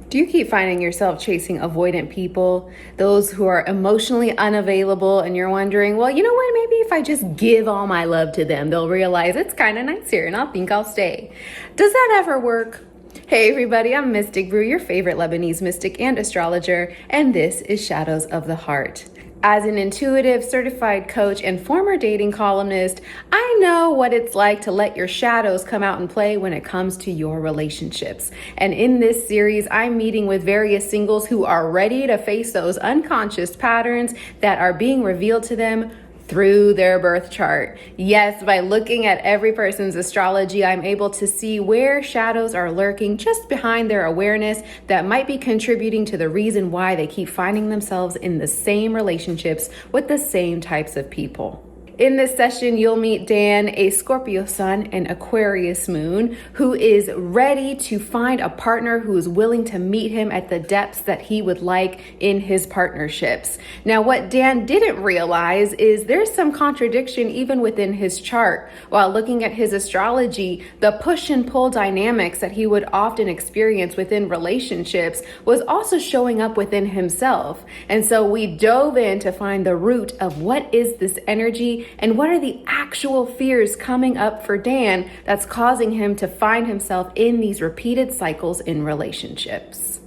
Do you keep finding yourself chasing avoidant people, those who are emotionally unavailable, and you're wondering, well, you know what, maybe if I just give all my love to them, they'll realize it's kind of nice here and I'll think I'll stay. Does that ever work? Hey everybody, I'm Mystic Brew, your favorite Lebanese mystic and astrologer, and this is Shadows of the Heart. As an intuitive, certified coach, and former dating columnist, I know what it's like to let your shadows come out and play when it comes to your relationships. And in this series, I'm meeting with various singles who are ready to face those unconscious patterns that are being revealed to them through their birth chart. Yes, by looking at every person's astrology, I'm able to see where shadows are lurking just behind their awareness that might be contributing to the reason why they keep finding themselves in the same relationships with the same types of people. In this session, you'll meet Dan, a Scorpio sun and Aquarius moon, who is ready to find a partner who is willing to meet him at the depths that he would like in his partnerships. Now, what Dan didn't realize is there's some contradiction even within his chart. While looking at his astrology, the push and pull dynamics that he would often experience within relationships was also showing up within himself. And so we dove in to find the root of what is this energy and what are the actual fears coming up for Dan that's causing him to find himself in these repeated cycles in relationships.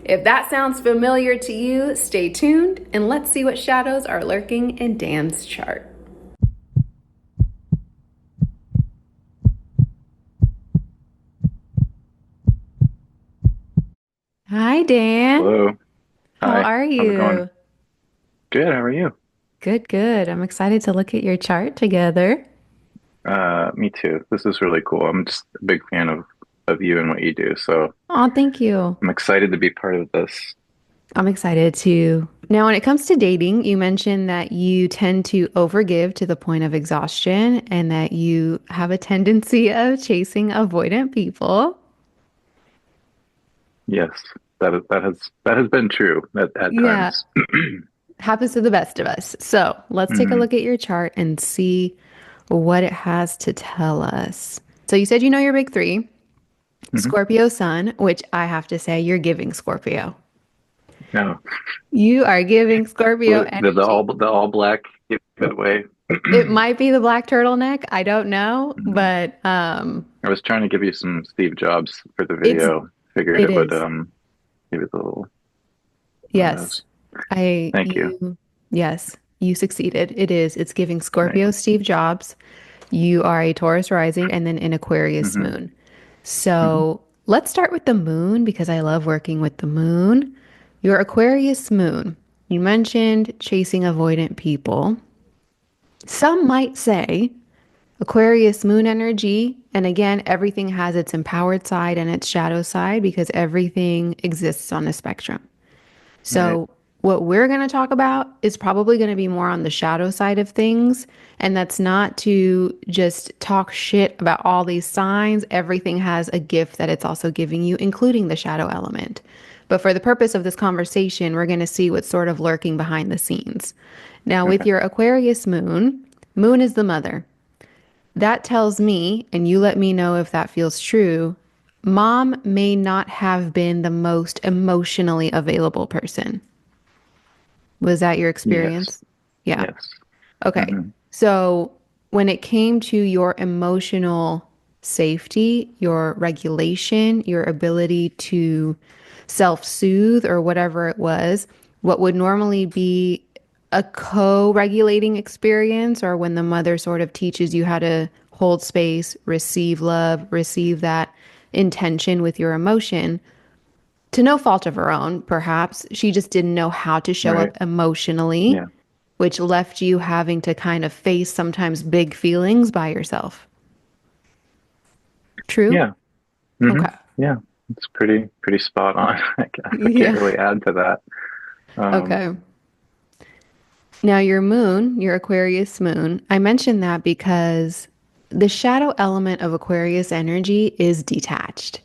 If that sounds familiar to you, stay tuned and let's see what shadows are lurking in Dan's chart. Hi, Dan. Hello. How Hi. are How's it going? you? Good. How are you? Good, good. I'm excited to look at your chart together. Me too. This is really cool. I'm just a big fan of you and what you do. So Oh, thank you. I'm excited to be part of this. I'm excited too. Now, when it comes to dating, you mentioned that you tend to overgive to the point of exhaustion and that you have a tendency of chasing avoidant people. Yes, that has been true at Yeah, times. happens to the best of us. So let's take a hmm look at your chart and see what it has to tell us. So you said you know your big three, hmm Scorpio sun, which I have to say you're giving Scorpio. No, You are giving Scorpio the energy. the all black giveaway. It might be the black turtleneck. I don't know, Mhm. but I was trying to give you some Steve Jobs for the it's video. Figured it it would is. give you a little one of Yes. those. Thank you. Yes, you succeeded. It is. It's giving Nice. Scorpio Steve Jobs. You are a Taurus rising and then an Aquarius hmm moon. hmm So let's start with the moon because I love working with the moon. Your Aquarius moon. You mentioned chasing avoidant people. Some might say Aquarius moon energy, and again, everything has its empowered side and its shadow side because everything exists on a spectrum. Right. So, what we're going to talk about is probably going to be more on the shadow side of things. And that's not to just talk shit about all these signs. Everything has a gift that it's also giving you, including the shadow element. But for the purpose of this conversation, we're going to see what's sort of lurking behind the scenes. Now, with Okay. your Aquarius moon, moon is the mother. That tells me, and you let me know if that feels true, mom may not have been the most emotionally available person. Was that your Yes. experience? Yeah. Yes. Okay. hmm So when it came to your emotional safety, your regulation, your ability to self-soothe or whatever it was, what would normally be a co-regulating experience or when the mother sort of teaches you how to hold space, receive love, receive that intention with your emotion, to no fault of her own, perhaps. She just didn't know how to show Right. up emotionally, Yeah. which left you having to kind of face sometimes big feelings by yourself. True? Yeah. hmm Okay. Yeah. It's pretty spot on. I can't Yeah. really add to that. Um, Okay. Now, your moon, your Aquarius moon, I mentioned that because the shadow element of Aquarius energy is detached.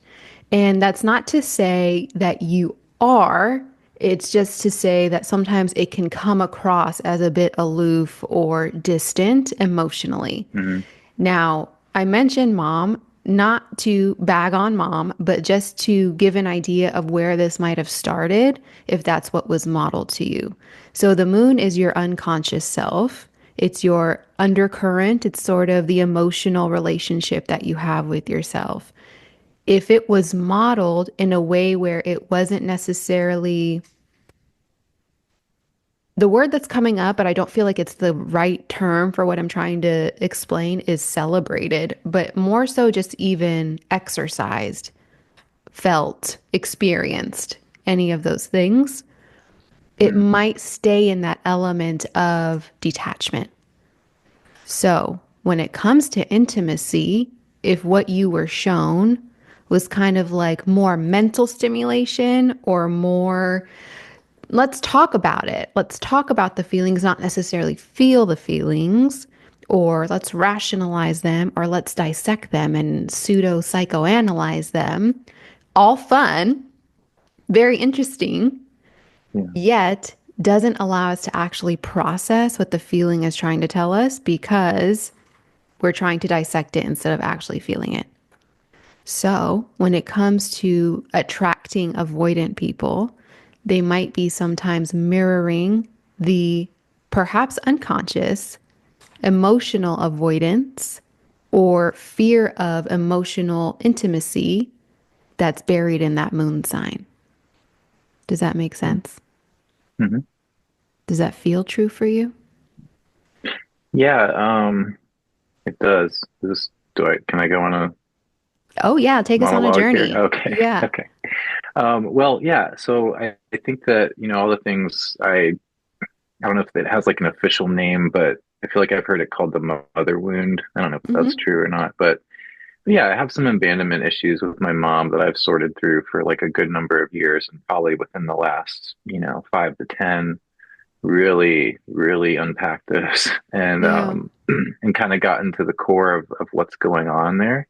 And that's not to say that you are, it's just to say that sometimes it can come across as a bit aloof or distant emotionally. mhm. Now, I mentioned mom. not to bag on mom, but just to give an idea of where this might have started if that's what was modeled to you. So the moon is your unconscious self. It's your undercurrent. It's sort of the emotional relationship that you have with yourself. If it was modeled in a way where it wasn't necessarily the word that's coming up, but I don't feel like it's the right term for what I'm trying to explain is celebrated, but more so just even exercised, felt, experienced, any of those things, it Mm, might stay in that element of detachment. So when it comes to intimacy, if what you were shown was kind of like more mental stimulation or more, let's talk about it. Let's talk about the feelings, not necessarily feel the feelings, or let's rationalize them, or let's dissect them and pseudo psychoanalyze them. All fun, very interesting, yeah. yet doesn't allow us to actually process what the feeling is trying to tell us because we're trying to dissect it instead of actually feeling it. So, when it comes to attracting avoidant people, they might be sometimes mirroring the perhaps unconscious emotional avoidance or fear of emotional intimacy that's buried in that moon sign. Does that make sense? Mm-hmm. Does that feel true for you? Yeah, it does. This, can I go on a Oh, yeah, take us on a monologue here? journey. Okay. Yeah. Okay. Well, yeah. So I think that, all the things I don't know if it has like an official name, but I feel like I've heard it called the mother wound. I don't know if that's Mm-hmm. true or not, but yeah, I have some abandonment issues with my mom that I've sorted through for like a good number of years, and probably within the last, 5 to 10, really, really unpacked this and Yeah. and kind of gotten to the core of what's going on there.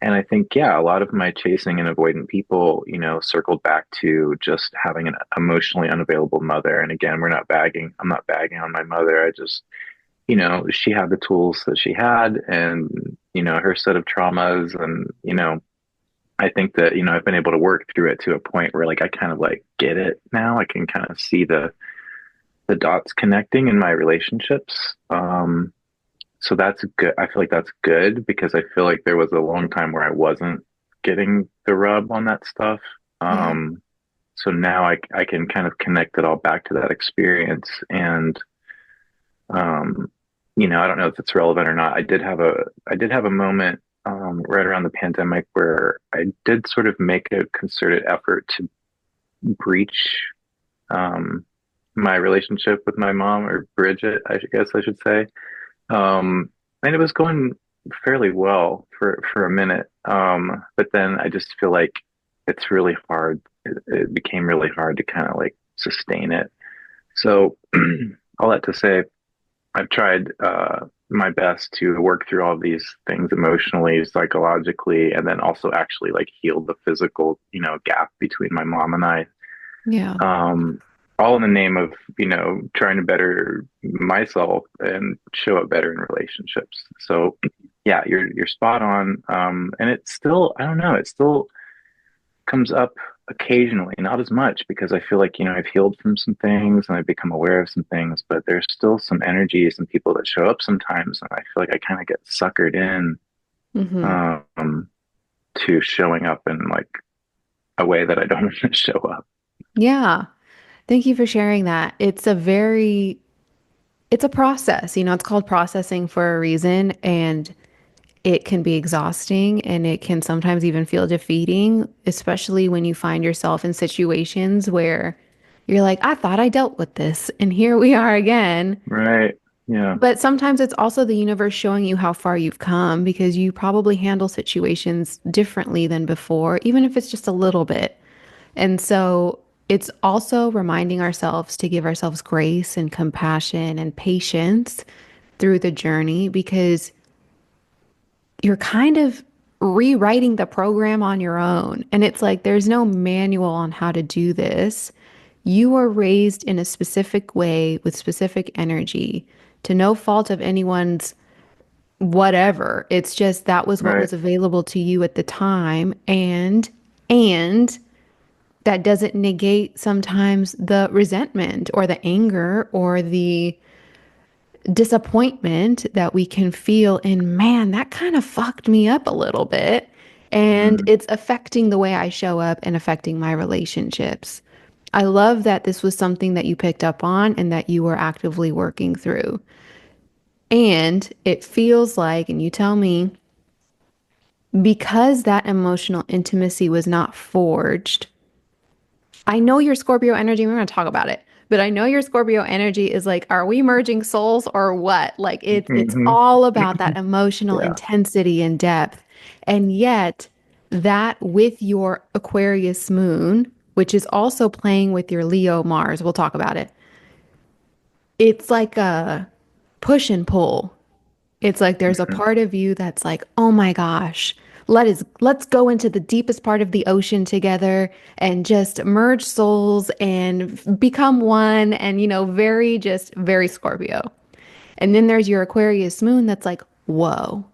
And I think, yeah, a lot of my chasing and avoidant people, circled back to just having an emotionally unavailable mother. And again, I'm not bagging on my mother. I just, she had the tools that she had and, her set of traumas. And, I think that, I've been able to work through it to a point where like I kind of like get it now. I can kind of see the dots connecting in my relationships. So that's good. I feel like that's good because I feel like there was a long time where I wasn't getting the rub on that stuff. Yeah. So now I can kind of connect it all back to that experience. And, um, I don't know if it's relevant or not. I did have a moment, right around the pandemic where I did sort of make a concerted effort to breach, um, my relationship with my mom or bridge it, I guess I should say. And it was going fairly well for a minute. But then I just feel like it's really hard. It became really hard to kind of like sustain it. So all that to say, I've tried my best to work through all these things emotionally, psychologically, and then also actually like heal the physical, gap between my mom and I, Yeah. um, all in the name of, trying to better myself and show up better in relationships. So yeah, you're spot on. And it's still, I don't know, it still comes up occasionally, not as much because I feel like, I've healed from some things and I've become aware of some things, but there's still some energies and people that show up sometimes. And I feel like I kind of get suckered in, Mm-hmm. um, to showing up in like a way that I don't want to show up. Yeah. Thank you for sharing that. It's a process. It's called processing for a reason, and it can be exhausting and it can sometimes even feel defeating, especially when you find yourself in situations where you're like, I thought I dealt with this, and here we are again. Right. Yeah. But sometimes it's also the universe showing you how far you've come because you probably handle situations differently than before, even if it's just a little bit. And so it's also reminding ourselves to give ourselves grace and compassion and patience through the journey because you're kind of rewriting the program on your own. And it's like there's no manual on how to do this. You were raised in a specific way with specific energy to no fault of anyone's whatever. It's just that was what Right. was available to you at the time. And that doesn't negate sometimes the resentment or the anger or the disappointment that we can feel in, man, that kind of fucked me up a little bit. And Mm, it's affecting the way I show up and affecting my relationships. I love that this was something that you picked up on and that you were actively working through. And it feels like, and you tell me, because that emotional intimacy was not forged, I know your Scorpio energy, we're going to talk about it, but I know your Scorpio energy is like, are we merging souls or what? Like it's hmm. all about that emotional Yeah. intensity and depth. And yet that with your Aquarius moon, which is also playing with your Leo Mars, we'll talk about it. It's like a push and pull. It's like there's a Hmm. part of you that's like, oh my gosh, let's go into the deepest part of the ocean together and just merge souls and become one and very just very Scorpio. And then there's your Aquarius moon that's like, whoa,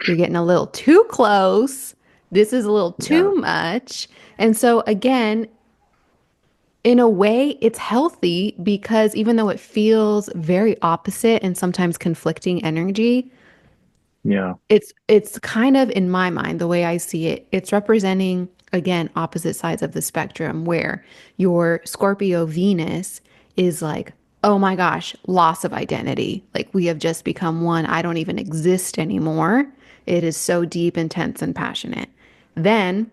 you're getting a little too close. This is a little Yeah. too much. And so again, in a way, it's healthy because even though it feels very opposite and sometimes conflicting energy, Yeah. it's kind of in my mind, the way I see it, it's representing again opposite sides of the spectrum where your Scorpio Venus is like, oh my gosh, loss of identity. Like we have just become one. I don't even exist anymore. It is so deep, intense, and passionate. Then,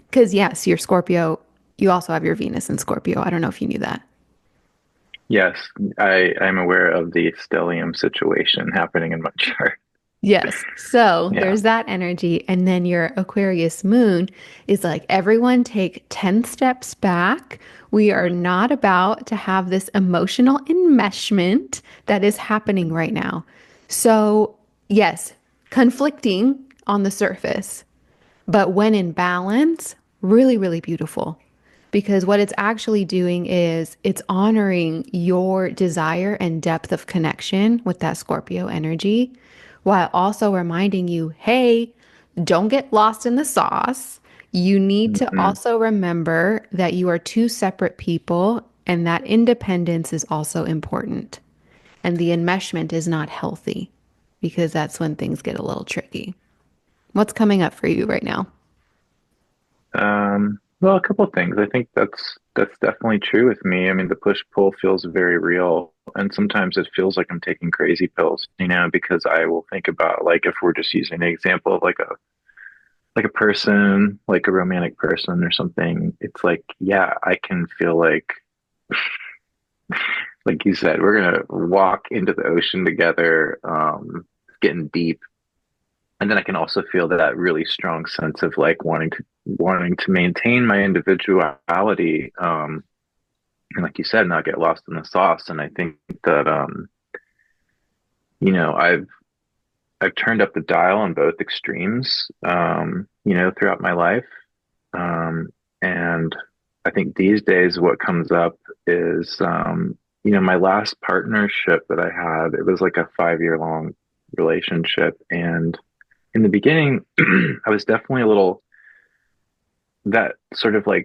because yes, your Scorpio, you also have your Venus in Scorpio. I don't know if you knew that. Yes, I'm aware of the stellium situation happening in my chart. Yes. So Yeah. there's that energy. And then your Aquarius moon is like, everyone take 10 steps back. We are not about to have this emotional enmeshment that is happening right now. So, yes, conflicting on the surface, but when in balance, really, really beautiful. Because what it's actually doing is it's honoring your desire and depth of connection with that Scorpio energy, while also reminding you, hey, don't get lost in the sauce. You need to Hmm. also remember that you are two separate people and that independence is also important. And the enmeshment is not healthy because that's when things get a little tricky. What's coming up for you right now? Well, a couple of things. I think that's definitely true with me. I mean, the push pull feels very real, and sometimes it feels like I'm taking crazy pills, because I will think about like if we're just using an example of like a person, like a romantic person or something. It's like, yeah, I can feel like you said, we're gonna walk into the ocean together, getting deep. And then I can also feel that really strong sense of like wanting to maintain my individuality, and like you said, not get lost in the sauce. And I think that you know, I've turned up the dial on both extremes, throughout my life. Um, and I think these days what comes up is my last partnership that I had, it was like a 5 year long relationship. And in the beginning, I was definitely a little that sort of like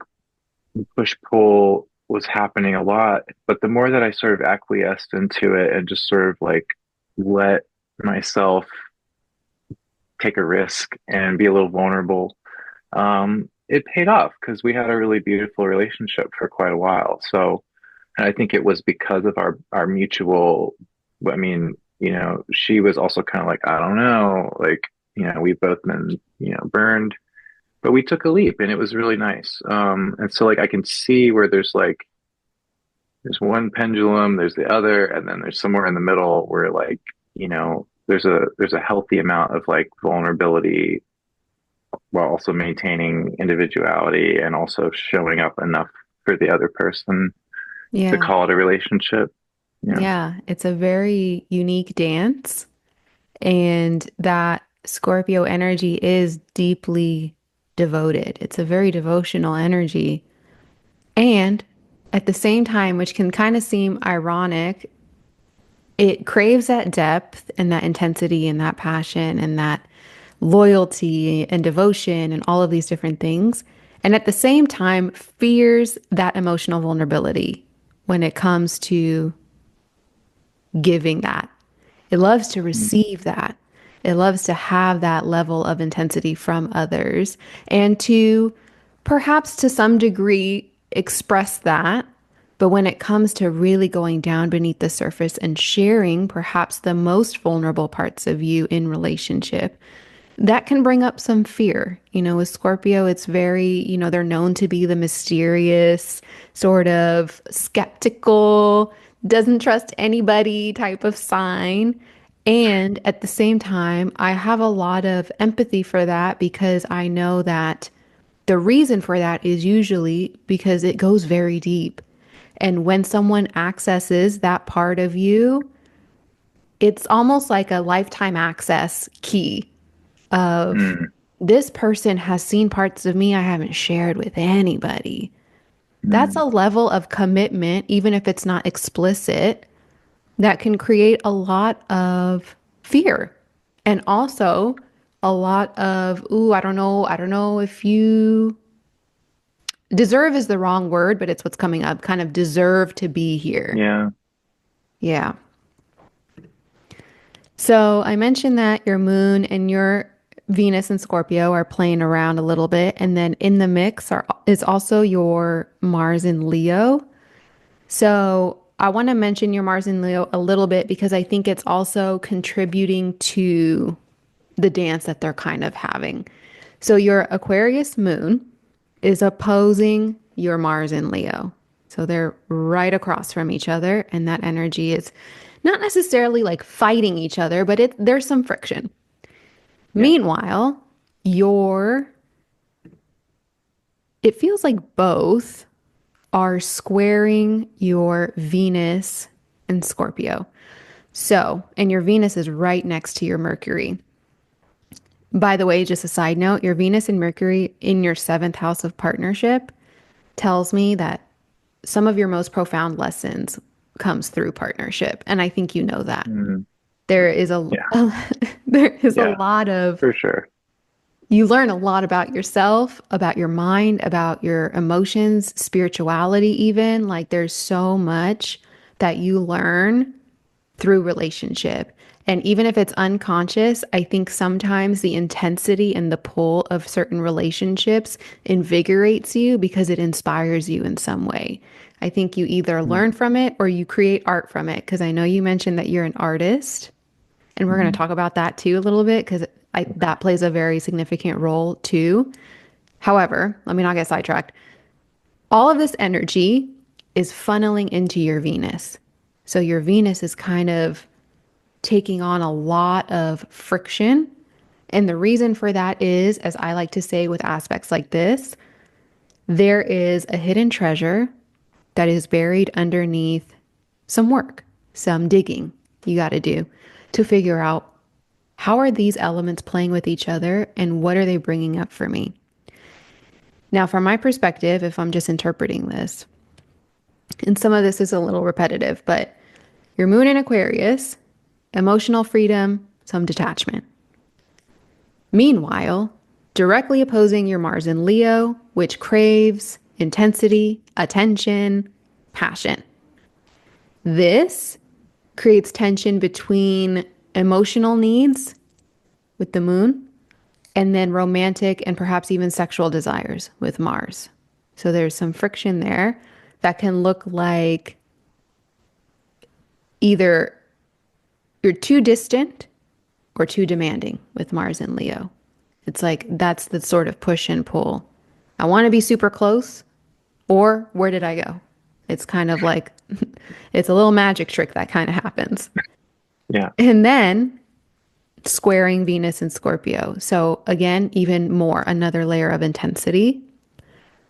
push pull was happening a lot. But the more that I sort of acquiesced into it and just sort of like let myself take a risk and be a little vulnerable, it paid off because we had a really beautiful relationship for quite a while. So, and I think it was because of our mutual, I mean, she was also kind of like, I don't know, like, we've both been, burned, but we took a leap and it was really nice. And so like I can see where there's one pendulum, there's the other, and then there's somewhere in the middle where like, there's a healthy amount of like vulnerability while also maintaining individuality and also showing up enough for the other person to Yeah. call it a relationship. Yeah. Yeah. It's a very unique dance. And that Scorpio energy is deeply devoted. It's a very devotional energy. And at the same time, which can kind of seem ironic, it craves that depth and that intensity and that passion and that loyalty and devotion and all of these different things. And at the same time, fears that emotional vulnerability when it comes to giving that. It loves to Mm. receive that. It loves to have that level of intensity from others and to perhaps to some degree express that. But when it comes to really going down beneath the surface and sharing perhaps the most vulnerable parts of you in relationship, that can bring up some fear. With Scorpio, it's very, they're known to be the mysterious, sort of skeptical, doesn't trust anybody type of sign. And at the same time, I have a lot of empathy for that because I know that the reason for that is usually because it goes very deep. And when someone accesses that part of you, it's almost like a lifetime access key of Mm. this person has seen parts of me I haven't shared with anybody. That's Mm. a level of commitment, even if it's not explicit, that can create a lot of fear and also a lot of, ooh, I don't know if you deserve is the wrong word, but it's what's coming up, kind of deserve to be here. Yeah. Yeah. So I mentioned that your moon and your Venus and Scorpio are playing around a little bit. And then in the mix is also your Mars in Leo. So I want to mention your Mars in Leo a little bit because I think it's also contributing to the dance that they're kind of having. So your Aquarius moon is opposing your Mars in Leo. So they're right across from each other, and that energy is not necessarily like fighting each other, but there's some friction. Yeah. Meanwhile, your it feels like both are squaring your Venus and Scorpio. So, and your Venus is right next to your Mercury. By the way, just a side note, your Venus and Mercury in your seventh house of partnership tells me that some of your most profound lessons comes through partnership. And I think you know that. Mm. There is Yeah. there is a Yeah, lot of for sure. you learn a lot about yourself, about your mind, about your emotions, spirituality even. Like there's so much that you learn through relationship. And even if it's unconscious, I think sometimes the intensity and the pull of certain relationships invigorates you because it inspires you in some way. I think you either Mm. learn from it or you create art from it. Because I know you mentioned that you're an artist, and we're going to Mm. talk about that too a little bit because Okay. that plays a very significant role too. However, let me not get sidetracked. All of this energy is funneling into your Venus. So your Venus is kind of taking on a lot of friction. And the reason for that is, as I like to say with aspects like this, there is a hidden treasure that is buried underneath some work, some digging you got to do to figure out how are these elements playing with each other and what are they bringing up for me. Now, from my perspective, if I'm just interpreting this, and some of this is a little repetitive, but your moon in Aquarius, emotional freedom, some detachment. Meanwhile, directly opposing your Mars in Leo, which craves intensity, attention, passion. This creates tension between emotional needs with the moon and then romantic and perhaps even sexual desires with Mars. So there's some friction there that can look like either you're too distant or too demanding with Mars and Leo. It's like that's the sort of push and pull. I want to be super close, or where did I go? It's kind of like it's a little magic trick that kind of happens. Yeah. And then squaring Venus and Scorpio. So again, even more, another layer of intensity,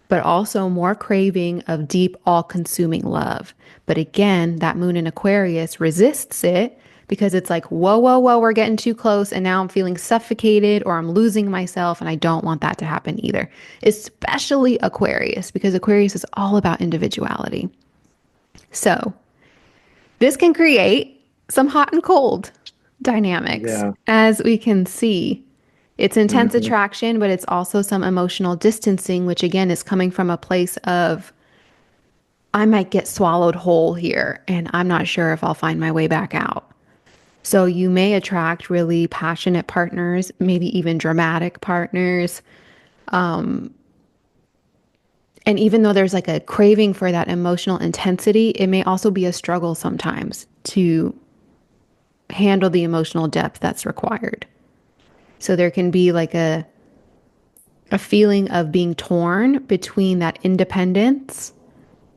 but also more craving of deep, all consuming love. But again, that moon in Aquarius resists it because it's like, whoa, whoa, whoa, we're getting too close. And now I'm feeling suffocated or I'm losing myself. And I don't want that to happen either, especially Aquarius, because Aquarius is all about individuality. So this can create some hot and cold dynamics, Yeah. as we can see. It's intense Hmm. attraction, but it's also some emotional distancing, which again is coming from a place of, I might get swallowed whole here, and I'm not sure if I'll find my way back out. So you may attract really passionate partners, maybe even dramatic partners. And even though there's like a craving for that emotional intensity, it may also be a struggle sometimes to handle the emotional depth that's required. So there can be like a feeling of being torn between that independence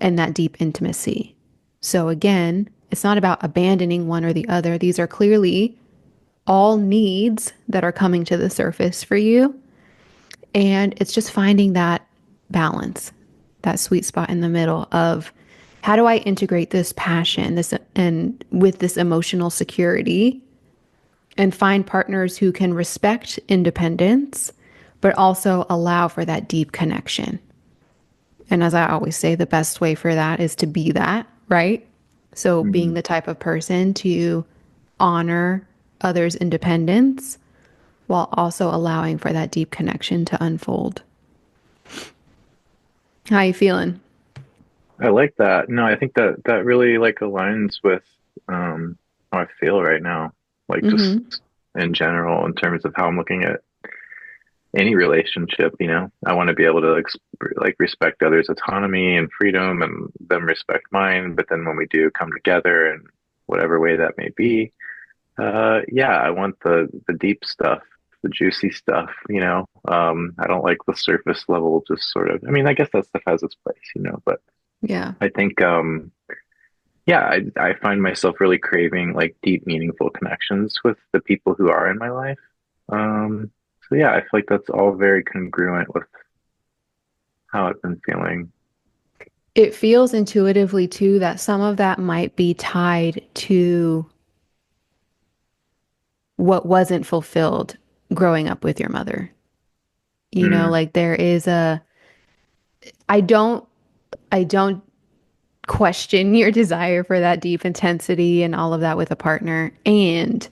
and that deep intimacy. So again, it's not about abandoning one or the other. These are clearly all needs that are coming to the surface for you. And it's just finding that balance, that sweet spot in the middle of how do I integrate this passion, this and with this emotional security and find partners who can respect independence, but also allow for that deep connection. And as I always say, the best way for that is to be that, right? So being Hmm. the type of person to honor others' independence while also allowing for that deep connection to unfold. How you feeling? I like that. No, I think that that really like aligns with how I feel right now. Like just Mm-hmm. in general, in terms of how I'm looking at any relationship, I want to be able to like respect others' autonomy and freedom and them respect mine. But then when we do come together in whatever way that may be, yeah, I want the deep stuff, the juicy stuff, I don't like the surface level, just sort of, I mean, I guess that stuff has its place, but Yeah. I think, yeah, I find myself really craving like deep, meaningful connections with the people who are in my life. So yeah, I feel like that's all very congruent with how I've been feeling. It feels intuitively too that some of that might be tied to what wasn't fulfilled growing up with your mother. Mm, Like there is I don't, I don't question your desire for that deep intensity and all of that with a partner. And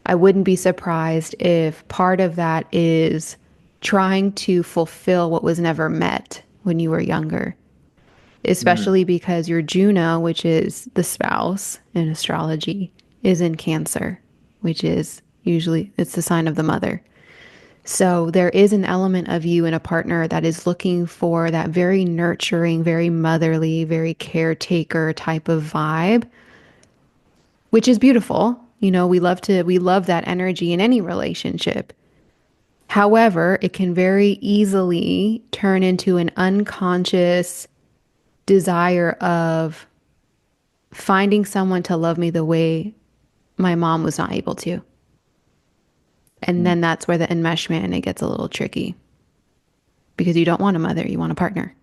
I wouldn't be surprised if part of that is trying to fulfill what was never met when you were younger, mm, especially because your Juno, which is the spouse in astrology, is in Cancer, which is usually it's the sign of the mother. So there is an element of you in a partner that is looking for that very nurturing, very motherly, very caretaker type of vibe, which is beautiful. We love that energy in any relationship. However, it can very easily turn into an unconscious desire of finding someone to love me the way my mom was not able to. And mm. then that's where the enmeshment and it gets a little tricky because you don't want a mother, you want a partner.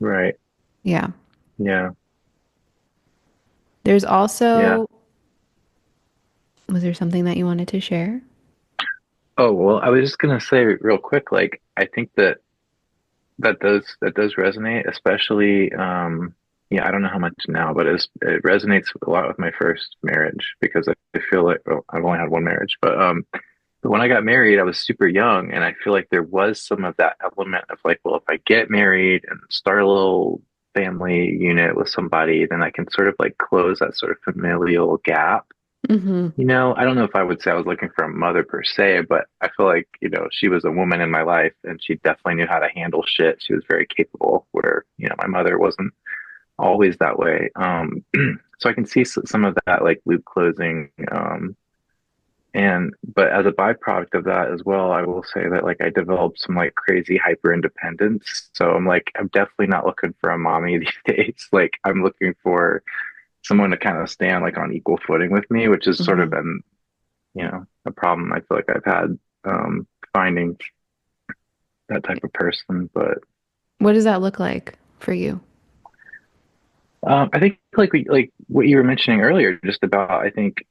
Right. Yeah. Yeah. There's Yeah. also, was there something that you wanted to share? Oh, well, I was just gonna say real quick, like I think that that does resonate, especially yeah, I don't know how much now, but it resonates a lot with my first marriage because I feel like, well, I've only had one marriage, but when I got married, I was super young, and I feel like there was some of that element of like, well, if I get married and start a little family unit with somebody, then I can sort of like close that sort of familial gap. Mm-hmm. I don't know if I would say I was looking for a mother per se, but I feel like, she was a woman in my life and she definitely knew how to handle shit. She was very capable, where, my mother wasn't always that way. So I can see some of that like loop closing. But as a byproduct of that as well, I will say that like I developed some like crazy hyper independence. So I'm definitely not looking for a mommy these days. Like I'm looking for someone to kind of stand like on equal footing with me, which has sort of Mm-hmm. been, a problem I feel like I've had finding that type of person. But What does that look like for you? I think like what you were mentioning earlier, just about I think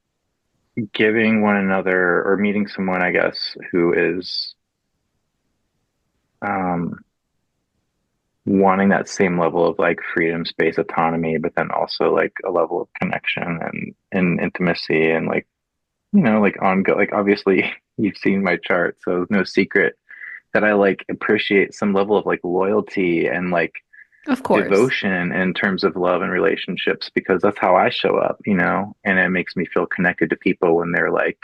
giving one another or meeting someone, I guess, who is um, wanting that same level of like freedom, space, autonomy, but then also like a level of connection and intimacy and like, like like obviously you've seen my chart, so it's no secret that I like appreciate some level of like loyalty and like Of course. devotion in terms of love and relationships because that's how I show up, and it makes me feel connected to people when they're like,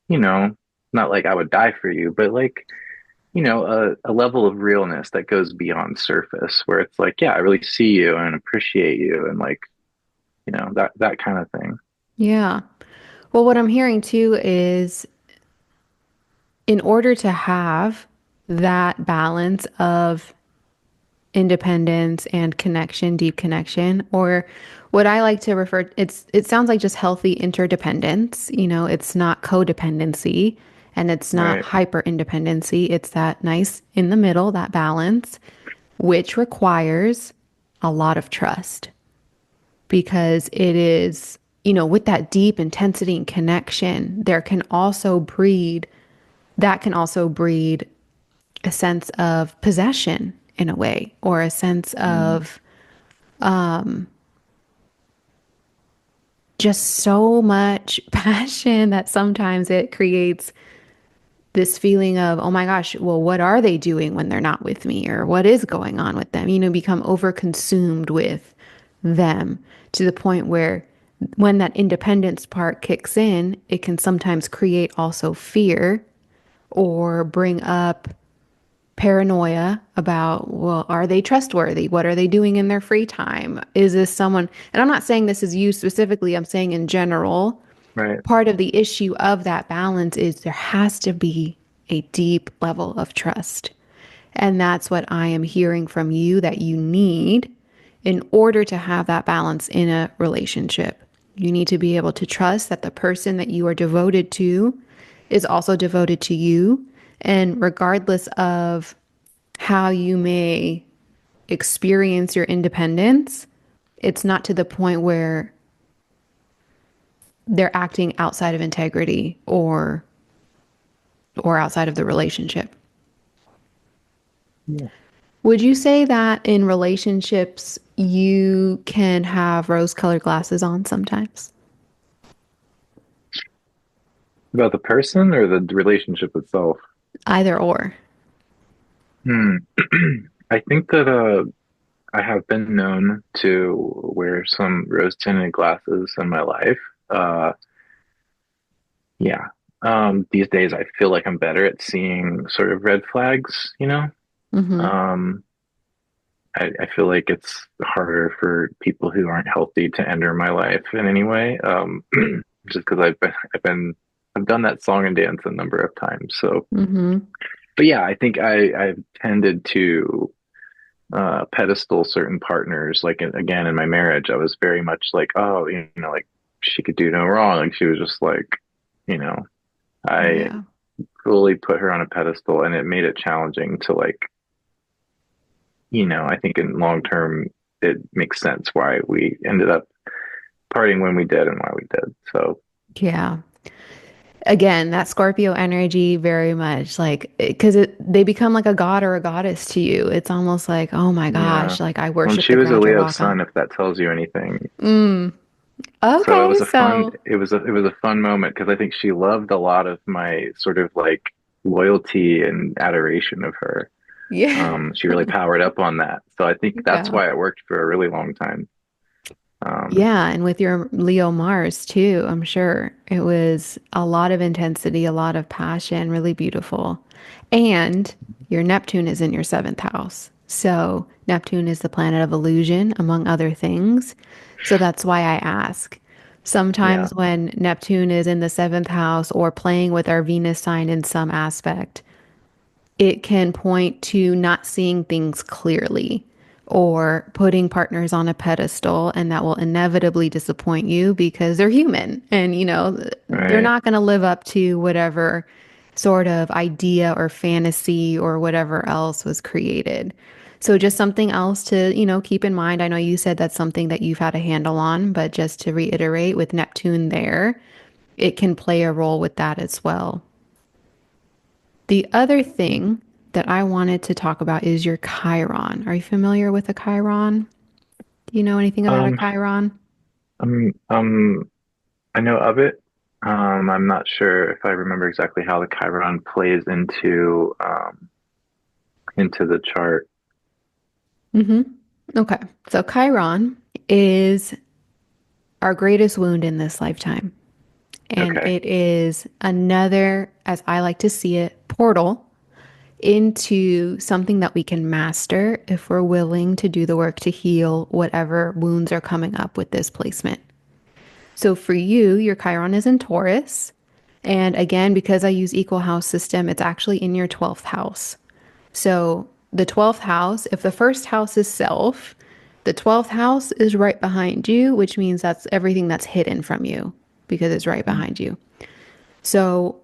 you know, not like I would die for you, but like, a level of realness that goes beyond surface where it's like, yeah, I really see you and appreciate you and like, that kind of thing. Yeah. Well, what I'm hearing too is in order to have that balance of independence and connection, deep connection, or what I like to refer it sounds like just healthy interdependence. It's not codependency and it's not Right. hyper independency. It's that nice in the middle, that balance, which requires a lot of trust because it is, with that deep intensity and connection, that can also breed a sense of possession in a way, or a sense Mm, of just so much passion that sometimes it creates this feeling of, oh my gosh, well, what are they doing when they're not with me? Or what is going on with them? Become over consumed with them to the point where when that independence part kicks in, it can sometimes create also fear or bring up paranoia about, well, are they trustworthy? What are they doing in their free time? Is this someone, and I'm not saying this is you specifically, I'm saying in general, right. part of the issue of that balance is there has to be a deep level of trust. And that's what I am hearing from you that you need in order to have that balance in a relationship. You need to be able to trust that the person that you are devoted to is also devoted to you. And regardless of how you may experience your independence, it's not to the point where they're acting outside of integrity or outside of the relationship. Yeah. Would you say that in relationships you can have rose-colored glasses on sometimes? About the person or the relationship itself? Either or. Hmm. I think that I have been known to wear some rose-tinted glasses in my life. Uh, yeah. These days I feel like I'm better at seeing sort of red flags. Mm-hmm. Um, I feel like it's harder for people who aren't healthy to enter my life in any way. Just because I've done that song and dance a number of times. So, Mm-hmm. but yeah, I think I've tended to pedestal certain partners. Like again, in my marriage, I was very much like, oh, like she could do no wrong. Like she was just like, you know, I Yeah. fully put her on a pedestal, and it made it challenging to like, I think in long term, it makes sense why we ended up parting when we did and why we did. So Yeah. Again, that Scorpio energy very much like because they become like a god or a goddess to you. It's almost like, oh my yeah. gosh, like I Well, worship she the was a ground you Leo walk on. sun, if that tells you anything. Mm. So it Okay, was a fun, so it was a fun moment because I think she loved a lot of my sort of like loyalty and adoration of her. yeah. She really powered up on that. So I think that's Yeah. why it worked for a really long time. Um, Yeah, and with your Leo Mars too, I'm sure it was a lot of intensity, a lot of passion, really beautiful. And your Neptune is in your seventh house. So Neptune is the planet of illusion, among other things. So that's why I ask. yeah, Sometimes when Neptune is in the seventh house or playing with our Venus sign in some aspect, it can point to not seeing things clearly or putting partners on a pedestal, and that will inevitably disappoint you because they're human and they're right. not going to live up to whatever sort of idea or fantasy or whatever else was created. So just something else to keep in mind. I know you said that's something that you've had a handle on, but just to reiterate, with Neptune there, it can play a role with that as well. The other thing that I wanted to talk about is your Chiron. Are you familiar with a Chiron? Do you know anything about a Um, Chiron? um, um, I know of it. I'm not sure if I remember exactly how the Chiron plays into the chart. Mm-hmm. Okay. So Chiron is our greatest wound in this lifetime. And Okay. it is another, as I like to see it, portal into something that we can master if we're willing to do the work to heal whatever wounds are coming up with this placement. So for you, your Chiron is in Taurus. And again, because I use equal house system, it's actually in your 12th house. So the 12th house, if the first house is self, the 12th house is right behind you, which means that's everything that's hidden from you because it's right Mm, behind you. So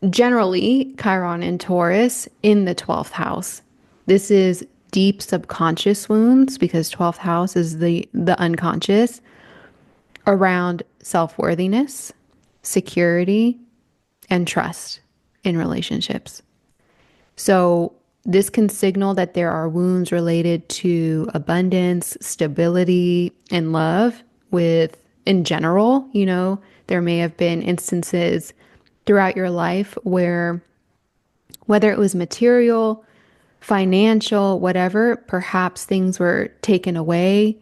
generally, Chiron and Taurus in the 12th house. This is deep subconscious wounds because 12th house is the unconscious around self-worthiness, security, and trust in relationships. So this can signal that there are wounds related to abundance, stability, and love with in general, there may have been instances throughout your life where whether it was material, financial, whatever, perhaps things were taken away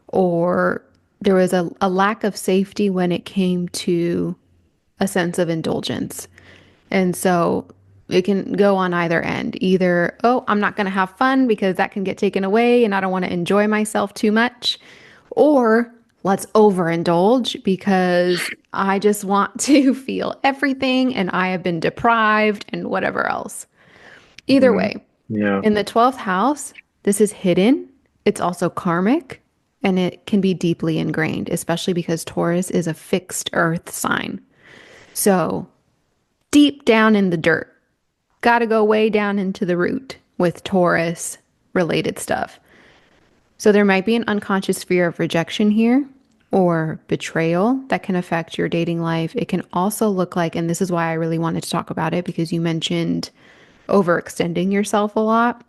or there was a lack of safety when it came to a sense of indulgence. And so it can go on either end. Either, oh, I'm not going to have fun because that can get taken away and I don't want to enjoy myself too much. Or let's overindulge because I just want to feel everything and I have been deprived and whatever else. Either mm, way, yeah. in the 12th house, this is hidden. It's also karmic and it can be deeply ingrained, especially because Taurus is a fixed earth sign. So deep down in the dirt, got to go way down into the root with Taurus related stuff. So there might be an unconscious fear of rejection here or betrayal that can affect your dating life. It can also look like, and this is why I really wanted to talk about it because you mentioned overextending yourself a lot.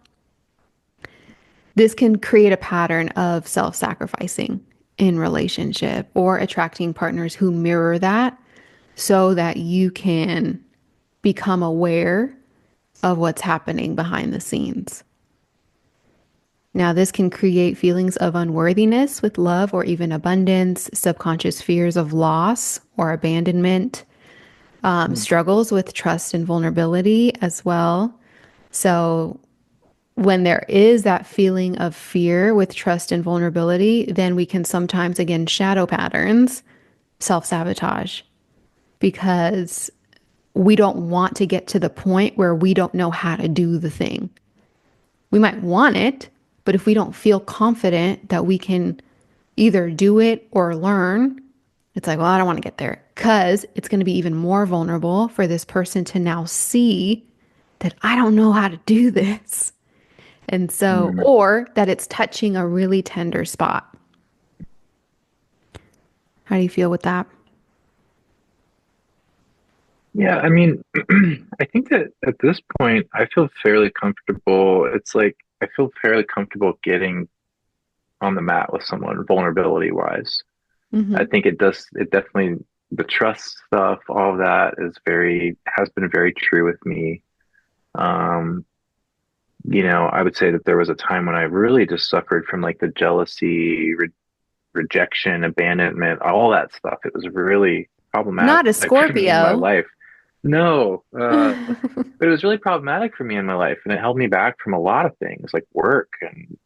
This can create a pattern of self sacrificing in relationship or attracting partners who mirror that so that you can become aware of what's happening behind the scenes. Now, this can create feelings of unworthiness with love or even abundance, subconscious fears of loss or abandonment, Mm, struggles with trust and vulnerability as well. So, when there is that feeling of fear with trust and vulnerability, then we can sometimes, again, shadow patterns, self sabotage, because we don't want to get to the point where we don't know how to do the thing. We might want it, but if we don't feel confident that we can either do it or learn, it's like, well, I don't want to get there because it's going to be even more vulnerable for this person to now see that I don't know how to do this. And so, mm. or that it's touching a really tender spot. How do you feel with that? Yeah, I mean, I think that at this point, I feel fairly comfortable. It's like I feel fairly comfortable getting on the mat with someone vulnerability wise. I Mm-hmm. think it definitely, the trust stuff, all of that has been very true with me. Um, I would say that there was a time when I really just suffered from like the jealousy, rejection, abandonment, all that stuff. It was really Not a problematic for me in my Scorpio. life. No, but it was really problematic for me in my life, and it held me back from a lot of things like work and,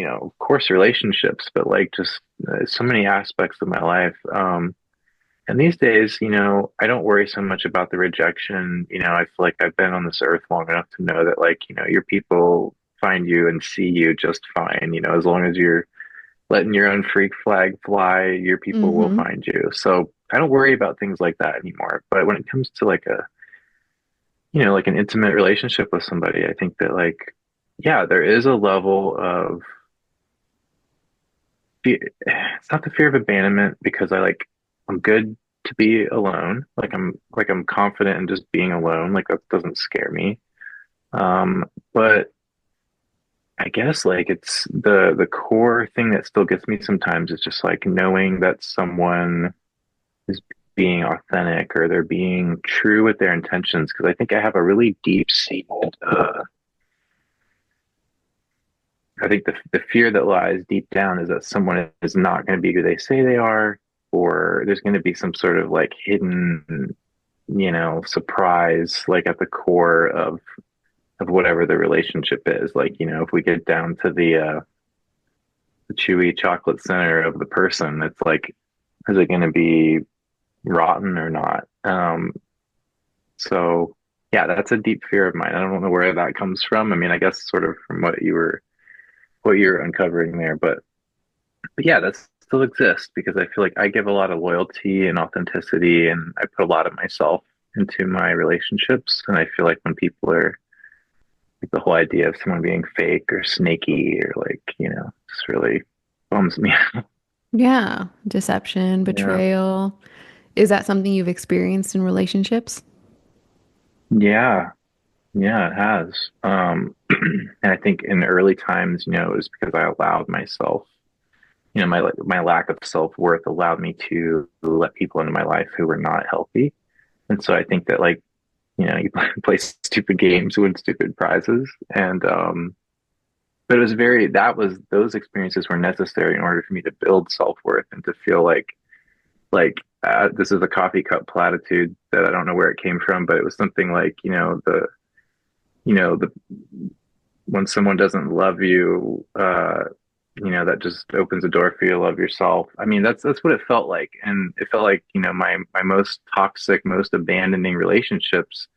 of course, relationships, but like just so many aspects of my life. And these days, I don't worry so much about the rejection. I feel like I've been on this earth long enough to know that, like, your people find you and see you just fine. As long as you're letting your own freak flag fly, your people will Mm-hmm. find you. So I don't worry about things like that anymore. But when it comes to like like an intimate relationship with somebody, I think that, like, yeah, there is a level of it's not the fear of abandonment because I'm good to be alone. Like I'm confident in just being alone. Like that doesn't scare me. But I guess like it's the core thing that still gets me sometimes is just like knowing that someone is being authentic or they're being true with their intentions. Because I think I have a really deep seated, I think the fear that lies deep down is that someone is not going to be who they say they are, or there's going to be some sort of like hidden, surprise, like at the core of whatever the relationship is. Like, if we get down to the chewy chocolate center of the person, it's like, is it going to be rotten or not? So yeah, that's a deep fear of mine. I don't know where that comes from. I mean, I guess sort of from what you're uncovering there, but yeah, that still exists because I feel like I give a lot of loyalty and authenticity, and I put a lot of myself into my relationships. And I feel like when people are like the whole idea of someone being fake or snaky or like, just really bums me out. Yeah. Deception, Yeah. betrayal. Is that something you've experienced in relationships? Yeah. Yeah, it has. And I think in early times, it was because I allowed myself, my lack of self-worth allowed me to let people into my life who were not healthy. And so I think that like, you play stupid games, win stupid prizes. And but those experiences were necessary in order for me to build self-worth and to feel like this is a coffee cup platitude that I don't know where it came from, but it was something like, the when someone doesn't love you, that just opens a door for you to love yourself. I mean, that's what it felt like. And it felt like, my most toxic, most abandoning relationships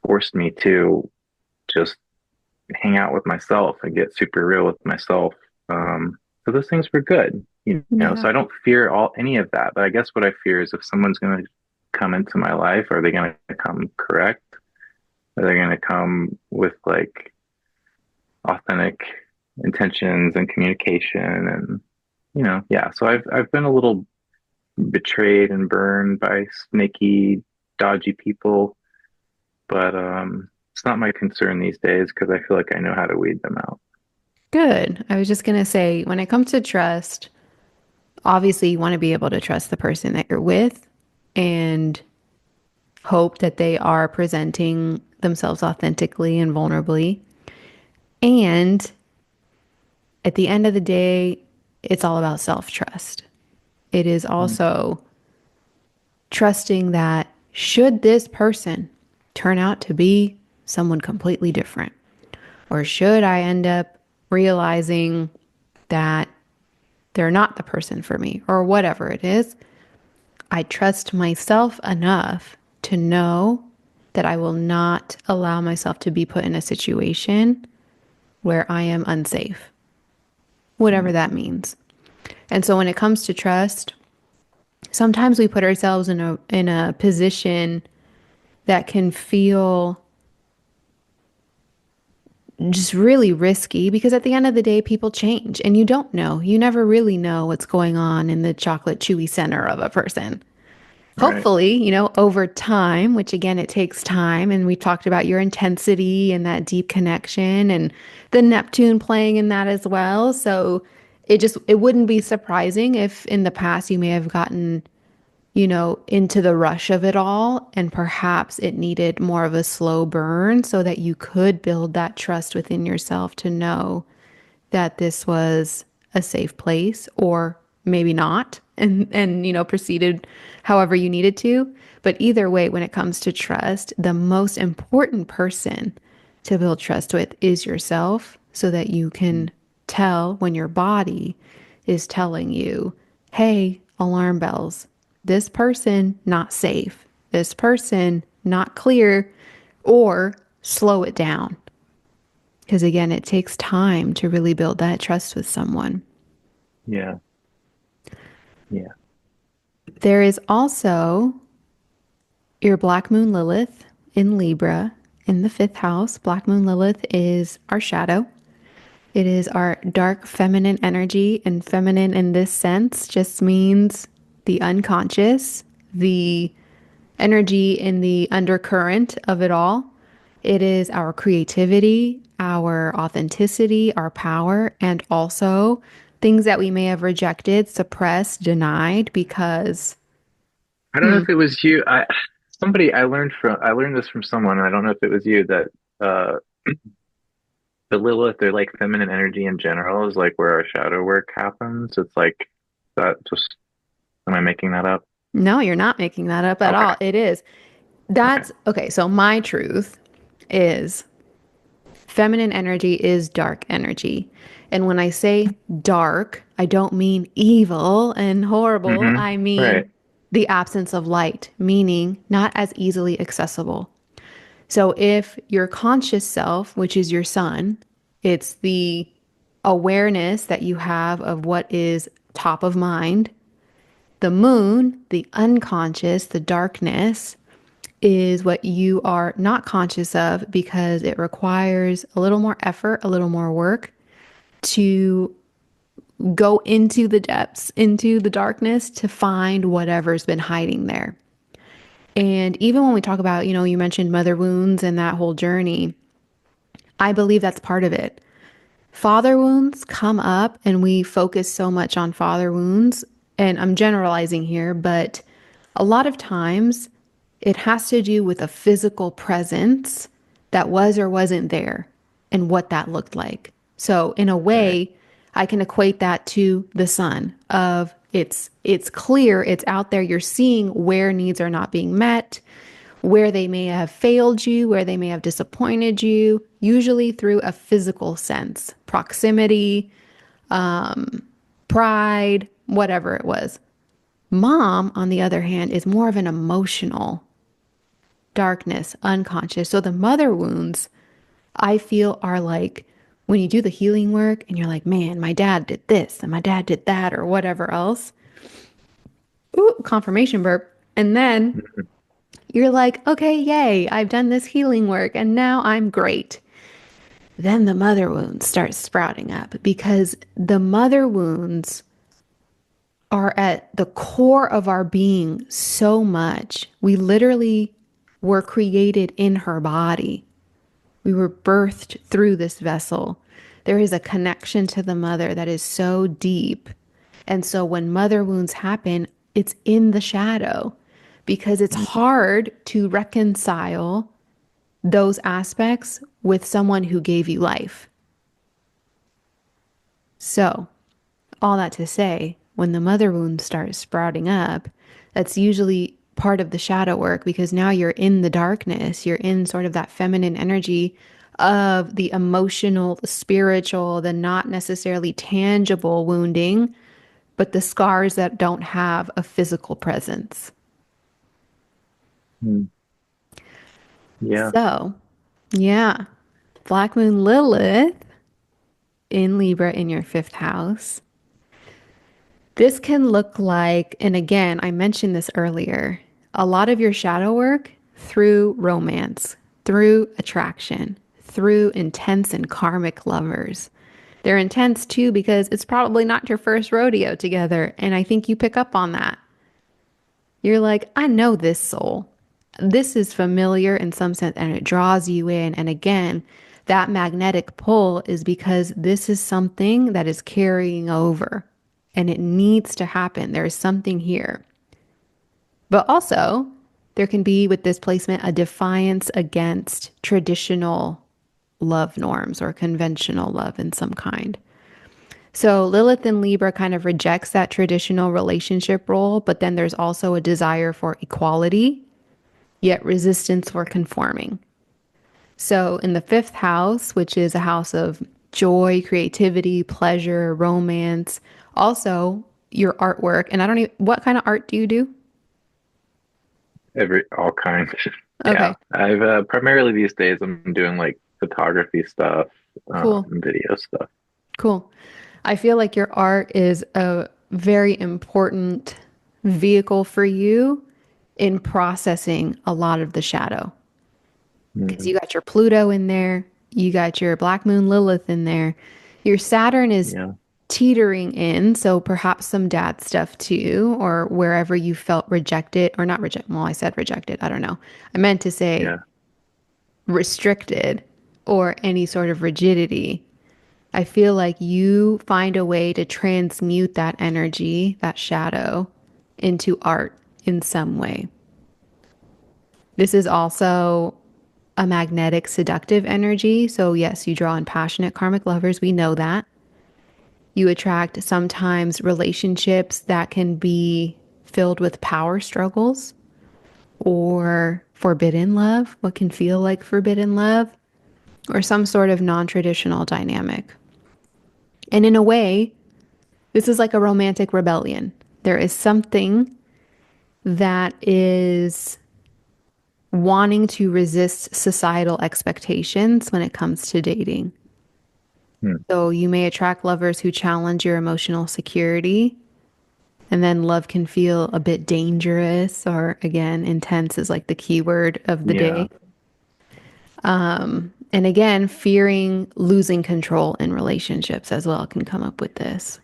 forced me to just hang out with myself and get super real with myself. So those things were good, so Yeah. I don't fear any of that. But I guess what I fear is if someone's going to come into my life, are they going to come correct? Are they going to come with like authentic intentions and communication and yeah. So I've been a little betrayed and burned by snaky, dodgy people, but it's not my concern these days because I feel like I know how to weed them out. Good. I was just going to say, when it comes to trust, obviously you want to be able to trust the person that you're with and hope that they are presenting themselves authentically and vulnerably. And at the end of the day, it's all about self trust. It is Mm. also trusting that should this person turn out to be someone completely different, or should I end up realizing that they're not the person for me, or whatever it is, I trust myself enough to know that I will not allow myself to be put in a situation where I am unsafe, whatever Mm. that means. And so when it comes to trust, sometimes we put ourselves in a position that can feel just really risky because at the end of the day people change and you don't know. You never really know what's going on in the chocolate chewy center of a person. Right. Hopefully, over time, which again, it takes time. And we talked about your intensity and that deep connection and the Neptune playing in that as well. So it wouldn't be surprising if in the past you may have gotten, into the rush of it all. And perhaps it needed more of a slow burn so that you could build that trust within yourself to know that this was a safe place or maybe not and proceeded however you needed to. But either way, when it comes to trust, the most important person to build trust with is yourself so that you Mm. can tell when your body is telling you, hey, alarm bells, this person not safe, this person not clear, or slow it down. Because again, it takes time to really build that trust with someone. Yeah. Yeah. There is also your Black Moon Lilith in Libra in the fifth house. Black Moon Lilith is our shadow. It is our dark feminine energy, and feminine in this sense just means the unconscious, the energy in the undercurrent of it all. It is our creativity, our authenticity, our power, and also things that we may have rejected, suppressed, denied because, I don't know hmm, if it was you. I learned this from someone. I don't know if it was you that uh the Lilith or like feminine energy in general is like where our shadow work happens. It's like that just am I making that up? no, you're not making that up at Okay. all. It is. Okay. That's okay. So, my truth is feminine energy is dark energy. And when I say dark, I don't mean evil and horrible. Mm-hmm. I mean Right. the absence of light, meaning not as easily accessible. So if your conscious self, which is your sun, it's the awareness that you have of what is top of mind. The moon, the unconscious, the darkness, is what you are not conscious of because it requires a little more effort, a little more work to go into the depths, into the darkness to find whatever's been hiding there. And even when we talk about, you mentioned mother wounds and that whole journey, I believe that's part of it. Father wounds come up and we focus so much on father wounds. And I'm generalizing here, but a lot of times it has to do with a physical presence that was or wasn't there and what that looked like. So in a Right. way, I can equate that to the sun of it's clear, it's out there, you're seeing where needs are not being met, where they may have failed you, where they may have disappointed you, usually through a physical sense, proximity, pride, whatever it was. Mom, on the other hand, is more of an emotional darkness, unconscious. So the mother wounds, I feel, are like when you do the healing work and you're like, man, my dad did this and my dad did that or whatever else. Ooh, confirmation burp. And then Mhm. you're like, okay, yay, I've done this healing work and now I'm great. Then the mother wounds start sprouting up because the mother wounds are at the core of our being so much. We literally were created in her body. We were birthed through this vessel. There is a connection to the mother that is so deep. And so when mother wounds happen, it's in the shadow because it's hard to reconcile those aspects with someone who gave you life. So, all that to say, when the mother wounds start sprouting up, that's usually part of the shadow work because now you're in the darkness. You're in sort of that feminine energy of the emotional, the spiritual, the not necessarily tangible wounding, but the scars that don't have a physical presence. Mm. Yeah. So, yeah, Black Moon Lilith in Libra in your fifth house. This can look like, and again, I mentioned this earlier, a lot of your shadow work through romance, through attraction, through intense and karmic lovers. They're intense too because it's probably not your first rodeo together. And I think you pick up on that. You're like, I know this soul. This is familiar in some sense, and it draws you in. And again, that magnetic pull is because this is something that is carrying over and it needs to happen. There is something here. But also, there can be with this placement a defiance against traditional love norms or conventional love in some kind. So Lilith in Libra kind of rejects that traditional relationship role, but then there's also a desire for equality, yet resistance for conforming. So in the fifth house, which is a house of joy, creativity, pleasure, romance, also your artwork. And I don't even, what kind of art do you do? All kinds. Yeah. Okay, I've primarily these days I'm doing like photography stuff, cool, video stuff. cool. I feel like your art is a very important vehicle for you in processing a lot of the shadow. Because Mm. you got your Pluto in there, you got your Black Moon Lilith in there. Your Saturn is Yeah. teetering in, so perhaps some dad stuff too, or wherever you felt rejected or not rejected. Well, I said rejected. I don't know. I meant to say Yeah. restricted or any sort of rigidity. I feel like you find a way to transmute that energy, that shadow, into art in some way. This is also a magnetic, seductive energy. So, yes, you draw in passionate karmic lovers. We know that. You attract sometimes relationships that can be filled with power struggles or forbidden love, what can feel like forbidden love, or some sort of non traditional dynamic. And in a way, this is like a romantic rebellion. There is something that is wanting to resist societal expectations when it comes to dating. Hmm. So you may attract lovers who challenge your emotional security, and then love can feel a bit dangerous, or again, intense is like the key word of the Yeah. day. And again, fearing losing control in relationships as well can come up with this.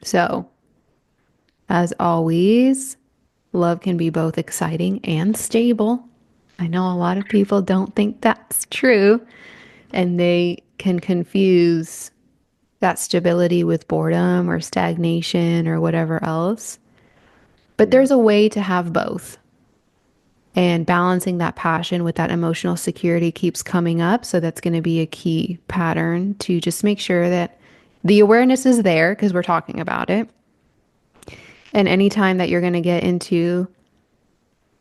So, as always, love can be both exciting and stable. I know a lot of people don't think that's true, and they can confuse that stability with boredom or stagnation or whatever else. But Yeah. there's a way to have both. And balancing that passion with that emotional security keeps coming up. So that's going to be a key pattern to just make sure that the awareness is there because we're talking about it. And anytime that you're going to get into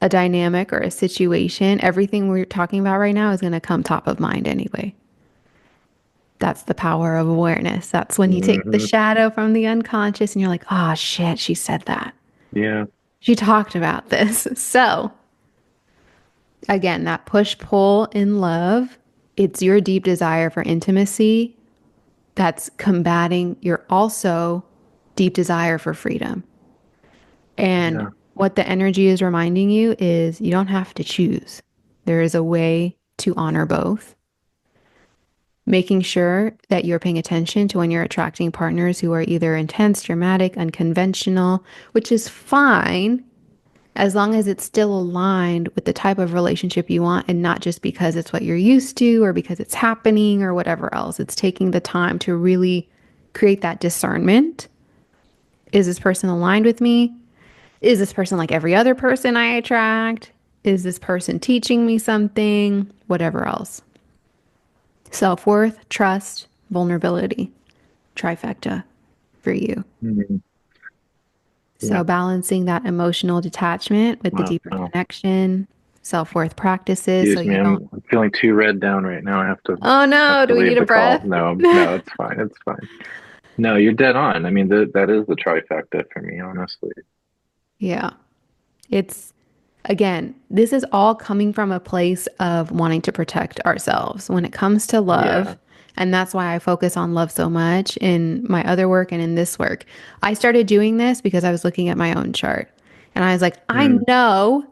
a dynamic or a situation, everything we're talking about right now is going to come top of mind anyway. That's the power of awareness. That's when you take the Hmm. shadow from the unconscious and you're like, oh shit, she said that. Yeah. She talked about this. So, again, that push pull in love, it's your deep desire for intimacy that's combating your also deep desire for freedom. And Yeah. what the energy is reminding you is you don't have to choose. There is a way to honor both. Making sure that you're paying attention to when you're attracting partners who are either intense, dramatic, unconventional, which is fine as long as it's still aligned with the type of relationship you want and not just because it's what you're used to or because it's happening or whatever else. It's taking the time to really create that discernment. Is this person aligned with me? Is this person like every other person I attract? Is this person teaching me something? Whatever else. Self worth, trust, vulnerability. Trifecta for you. Mhm. So, Yeah. balancing that emotional detachment with the Wow. deeper connection, self worth practices so Excuse me. you don't. I'm feeling too red down right now. Oh Have no, to do we leave need a the call. breath? No, no, it's fine. It's fine. No, you're dead on. I mean, that is the trifecta for me, honestly. Yeah. It's, again, this is all coming from a place of wanting to protect ourselves when it comes to Yeah. love. And that's why I focus on love so much in my other work and in this work. I started doing this because I was looking at my own chart and I was like, I Mm, know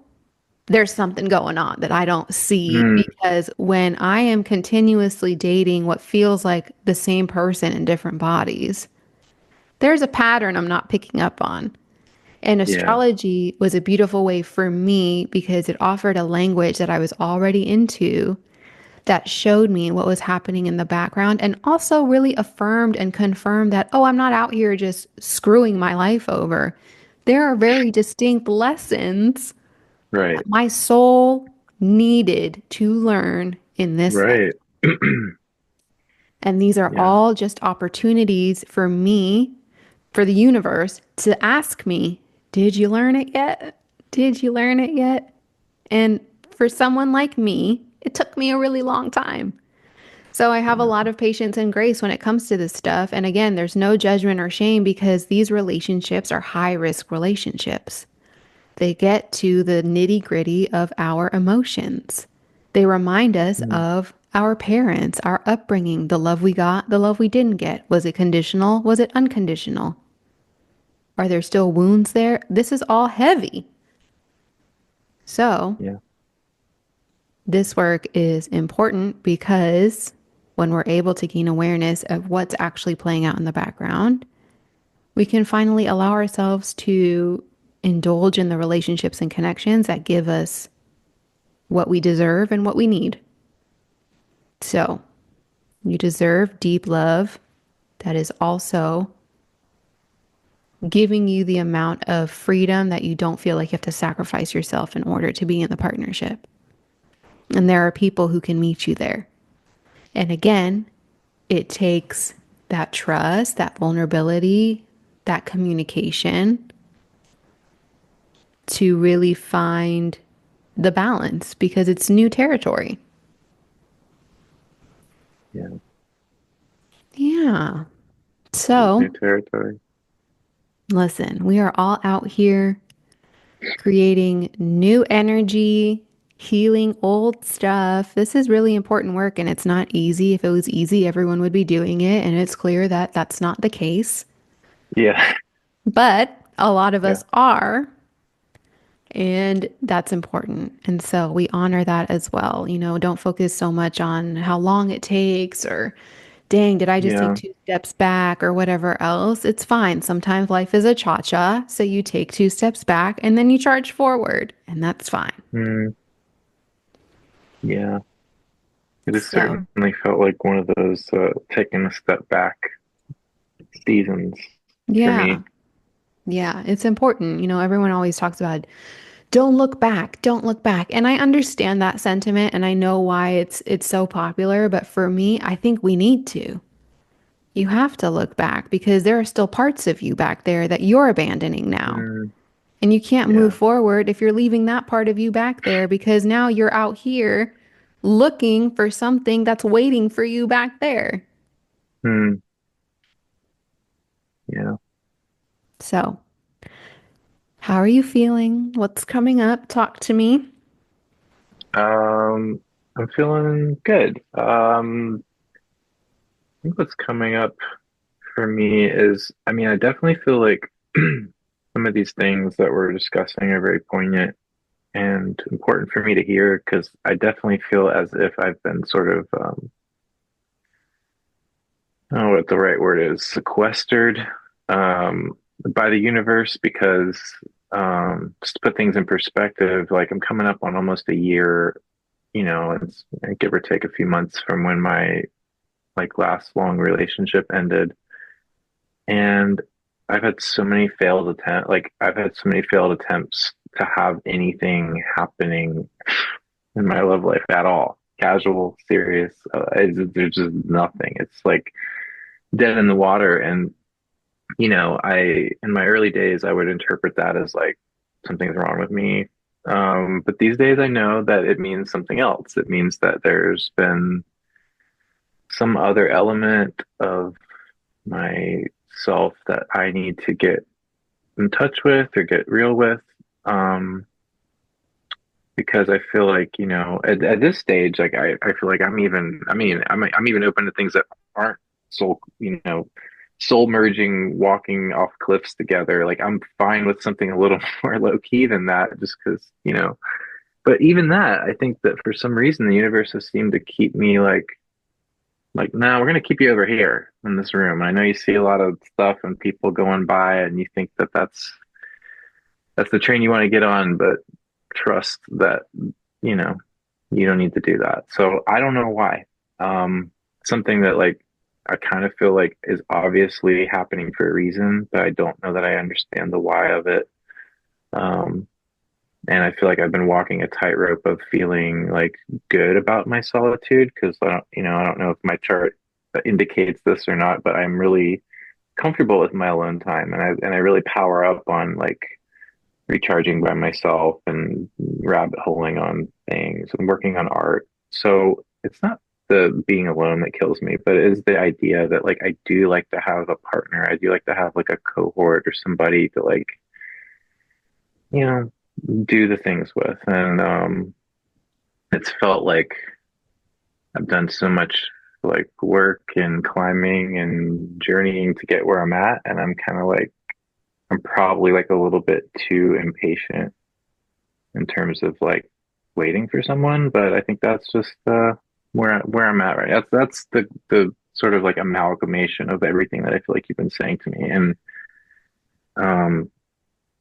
there's something going on that I don't see mm, because when I am continuously dating what feels like the same person in different bodies, there's a pattern I'm not picking up on. And yeah. astrology was a beautiful way for me because it offered a language that I was already into that showed me what was happening in the background and also really affirmed and confirmed that, oh, I'm not out here just screwing my life over. There are very distinct lessons Right. that my soul needed to learn in this life. Right. And these are Yeah. all just opportunities for me, for the universe to ask me, did you learn it yet? Did you learn it yet? And for someone like me, it took me a really long time. So I have a Yeah. lot of patience and grace when it comes to this stuff. And again, there's no judgment or shame because these relationships are high risk relationships. They get to the nitty gritty of our emotions. They remind us Mm, of our parents, our upbringing, the love we got, the love we didn't get. Was it conditional? Was it unconditional? Are there still wounds there? This is all heavy. So, yeah. this work is important because when we're able to gain awareness of what's actually playing out in the background, we can finally allow ourselves to indulge in the relationships and connections that give us what we deserve and what we need. So you deserve deep love that is also giving you the amount of freedom that you don't feel like you have to sacrifice yourself in order to be in the partnership. And there are people who can meet you there. And again, it takes that trust, that vulnerability, that communication to really find the balance because it's new territory. Yeah, Yeah. it is new So, territory. listen, we are all out here creating new energy, healing old stuff. This is really important work and it's not easy. If it was easy, everyone would be doing it. And it's clear that that's not the case. Yeah, But a lot of yeah. us are. And that's important. And so we honor that as well. You know, don't focus so much on how long it takes or, dang, did I just take Yeah. 2 steps back or whatever else? It's fine. Sometimes life is a cha cha. So you take 2 steps back and then you charge forward, and that's fine. Mm, yeah. It has So, certainly felt like one of those taking a step back seasons for yeah. me. Yeah, it's important. You know, everyone always talks about don't look back, don't look back. And I understand that sentiment and I know why it's so popular, but for me, I think we need to. You have to look back because there are still parts of you back there that you're abandoning now. Mm, And you can't move yeah. forward if you're leaving that part of you back there because now you're out here looking for something that's waiting for you back there. Mm, yeah. So, how are you feeling? What's coming up? Talk to me. I'm feeling good. I think what's coming up for me is, I mean, I definitely feel like some of these things that we're discussing are very poignant and important for me to hear because I definitely feel as if I've been sort of, I don't know what the right word is, sequestered by the universe because just to put things in perspective, like I'm coming up on almost a year, it's give or take a few months from when my like last long relationship ended. And I've had so many failed attempts, like I've had so many failed attempts to have anything happening in my love life at all. Casual, serious, there's just nothing. It's like dead in the water. And, in my early days, I would interpret that as like something's wrong with me. But these days I know that it means something else. It means that there's been some other element of myself that I need to get in touch with or get real with. Um, because I feel like, at this stage, like I feel like I'm even open to things that aren't soul, soul merging, walking off cliffs together. Like I'm fine with something a little more low key than that, just because, but even that, I think that for some reason the universe has seemed to keep me like, no, we're gonna keep you over here in this room. And I know you see a lot of stuff and people going by, and you think that that's the train you want to get on, but trust that you know you don't need to do that. So I don't know why. Um, something that like I kind of feel like is obviously happening for a reason, but I don't know that I understand the why of it. Um, and I feel like I've been walking a tightrope of feeling like good about my solitude because I don't know if my chart indicates this or not, but I'm really comfortable with my alone time, and I really power up on like recharging by myself and rabbit holing on things and working on art. So it's not the being alone that kills me, but it is the idea that like I do like to have a partner. I do like to have like a cohort or somebody to like, you know, do the things with. And it's felt like I've done so much like work and climbing and journeying to get where I'm at. And I'm kind of like, I'm probably like a little bit too impatient in terms of like waiting for someone, but I think that's just where I'm at right now. That's the sort of like amalgamation of everything that I feel like you've been saying to me, and um,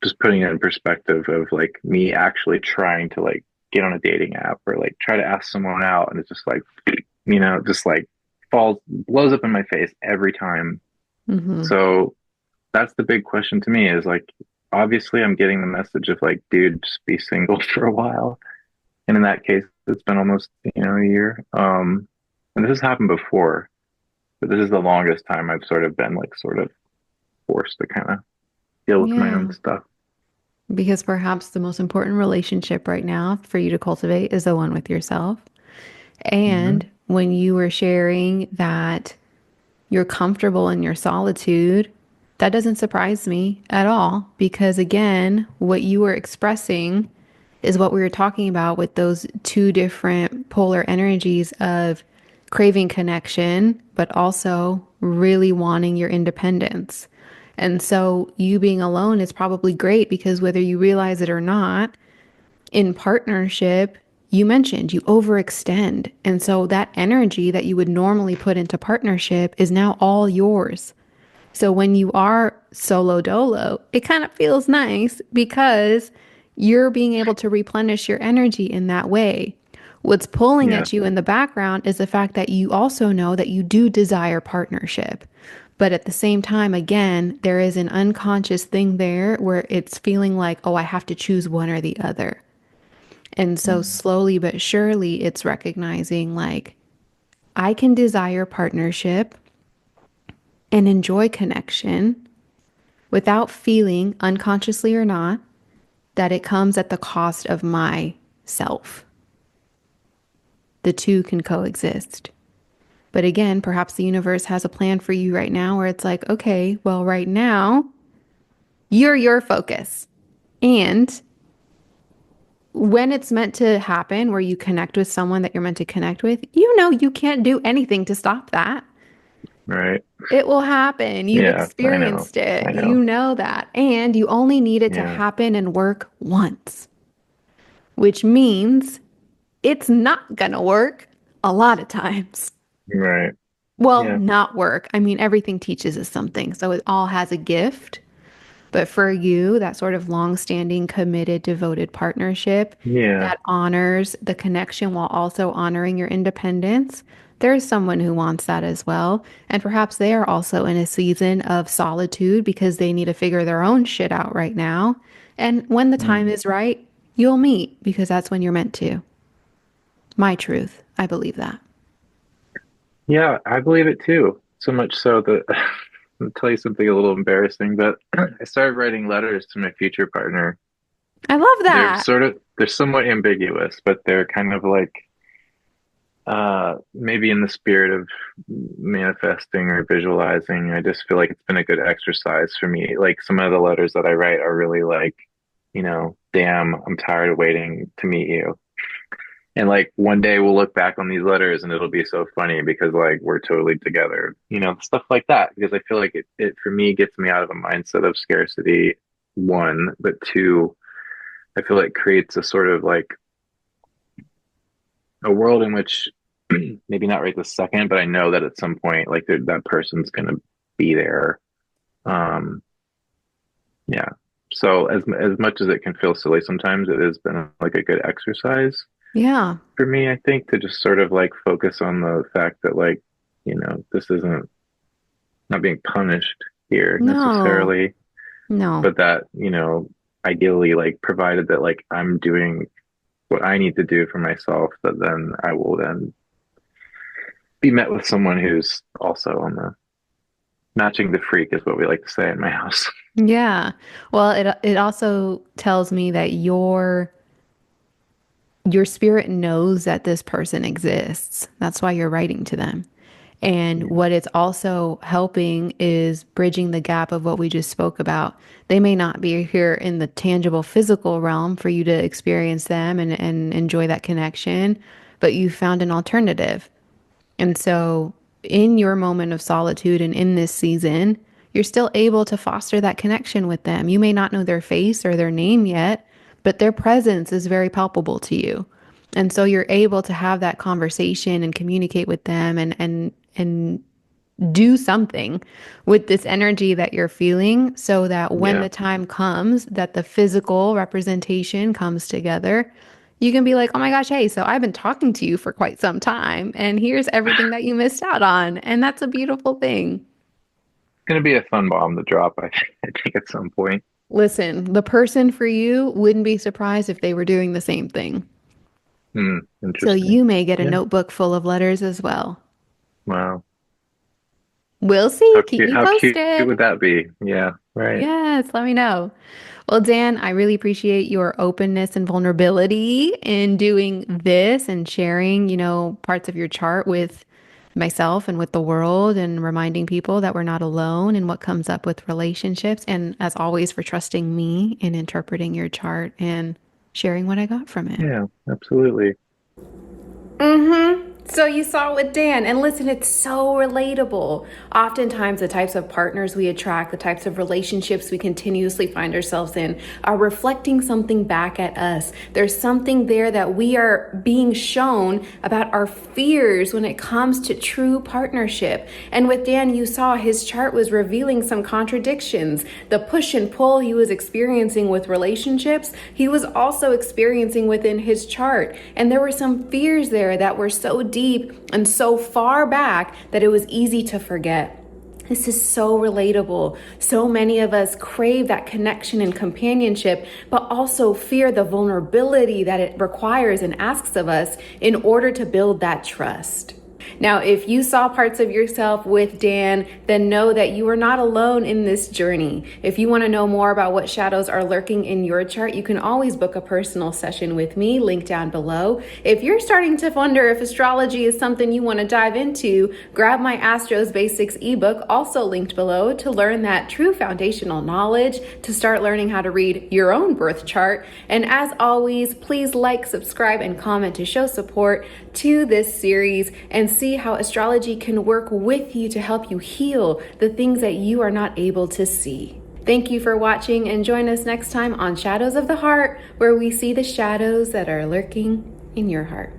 just putting it in perspective of like me actually trying to like get on a dating app or like try to ask someone out, and it's just like just like blows up in my face every time. Hmm. So that's the big question to me is like, obviously I'm getting the message of like, dude, just be single for a while. And in that case, it's been almost, a year. And this has happened before, but this is the longest time I've sort of been like sort of forced to kind of deal with my own Yeah. stuff. Because perhaps the most important relationship right now for you to cultivate is the one with yourself. Hmm. And when you were sharing that you're comfortable in your solitude, that doesn't surprise me at all. Because again, what you were expressing is what we were talking about with those two different polar energies of craving connection, but also really wanting your independence. And so, you being alone is probably great because whether you realize it or not, in partnership, you mentioned you overextend. And so, that energy that you would normally put into partnership is now all yours. So when you are solo dolo, it kind of feels nice because you're being able to replenish your energy in that way. What's pulling Yeah. at you in the background is the fact that you also know that you do desire partnership. But at the same time, again, there is an unconscious thing there where it's feeling like, oh, I have to choose one or the other. And so Mm. slowly but surely, it's recognizing like, I can desire partnership and enjoy connection without feeling, unconsciously or not, that it comes at the cost of myself. The two can coexist. But again, perhaps the universe has a plan for you right now where it's like, okay, well, right now, you're your focus. And when it's meant to happen, where you connect with someone that you're meant to connect with, you can't do anything to stop that. Right. It will happen. You've Yeah. I know. experienced it. I You know. know that. And you only need it to Yeah. happen and work once, which means it's not gonna work a lot of times. Right. Well, Yeah. not work. I mean, everything teaches us something. So it all has a gift. But for you, that sort of long-standing, committed, devoted partnership Yeah. that honors the connection while also honoring your independence, there's someone who wants that as well. And perhaps they are also in a season of solitude because they need to figure their own shit out right now. And when the time Mm. is right, you'll meet because that's when you're meant to. My truth. I believe that. Yeah, I believe it too. So much so that I'll tell you something a little embarrassing, but I started writing letters to my future partner. I love that. They're somewhat ambiguous, but they're kind of like maybe in the spirit of manifesting or visualizing. I just feel like it's been a good exercise for me. Like some of the letters that I write are really like, damn, I'm tired of waiting to meet you. And like one day we'll look back on these letters and it'll be so funny because like we're totally together, stuff like that. Because I feel like it for me gets me out of a mindset of scarcity, one, but two, I feel like creates a sort of like a world in which maybe not right this second, but I know that at some point like that person's gonna be there. Um, yeah. So as much as it can feel silly sometimes, it has been like a good exercise Yeah. for me, I think, to just sort of like focus on the fact that like, this isn't not being punished here No, necessarily, no. but that, ideally like provided that like I'm doing what I need to do for myself, that then I will then be met with someone who's also on the matching the freak is what we like to say in my house. Yeah. Well, it also tells me that your spirit knows that this person exists. That's why you're writing to them. And Yeah. what it's also helping is bridging the gap of what we just spoke about. They may not be here in the tangible physical realm for you to experience them and enjoy that connection, but you found an alternative. And so, in your moment of solitude and in this season, you're still able to foster that connection with them. You may not know their face or their name yet, but their presence is very palpable to you. And so you're able to have that conversation and communicate with them and do something with this energy that you're feeling so that when Yeah. the time comes that the physical representation comes together, You can be like, oh my gosh, hey, so I've been talking to you for quite some time, and here's everything that you missed out on. And that's a beautiful thing. Going to be a fun bomb to drop, I think at some point. Listen, the person for you wouldn't be surprised if they were doing the same thing. So Interesting. you may get a Yeah. notebook full of letters as well. Wow. We'll see. Keep me How cute posted. would that be? Yeah. Right. Yes, let me know. Well, Dan, I really appreciate your openness and vulnerability in doing this and sharing, parts of your chart with myself and with the world and reminding people that we're not alone in what comes up with relationships. And as always, for trusting me in interpreting your chart and sharing what I got from it. Yeah. Absolutely. Mm-hmm. So you saw with Dan, and listen, it's so relatable. Oftentimes, the types of partners we attract, the types of relationships we continuously find ourselves in, are reflecting something back at us. There's something there that we are being shown about our fears when it comes to true partnership. And with Dan, you saw his chart was revealing some contradictions. The push and pull he was experiencing with relationships, he was also experiencing within his chart. And there were some fears there that were so deep and so far back that it was easy to forget. This is so relatable. So many of us crave that connection and companionship, but also fear the vulnerability that it requires and asks of us in order to build that trust. Now, if you saw parts of yourself with Dan, then know that you are not alone in this journey. If you want to know more about what shadows are lurking in your chart, you can always book a personal session with me, link down below. If you're starting to wonder if astrology is something you want to dive into, grab my Astros Basics ebook, also linked below, to learn that true foundational knowledge, to start learning how to read your own birth chart. And as always, please like, subscribe, and comment to show support to this series and see how astrology can work with you to help you heal the things that you are not able to see. Thank you for watching, and join us next time on Shadows of the Heart, where we see the shadows that are lurking in your heart.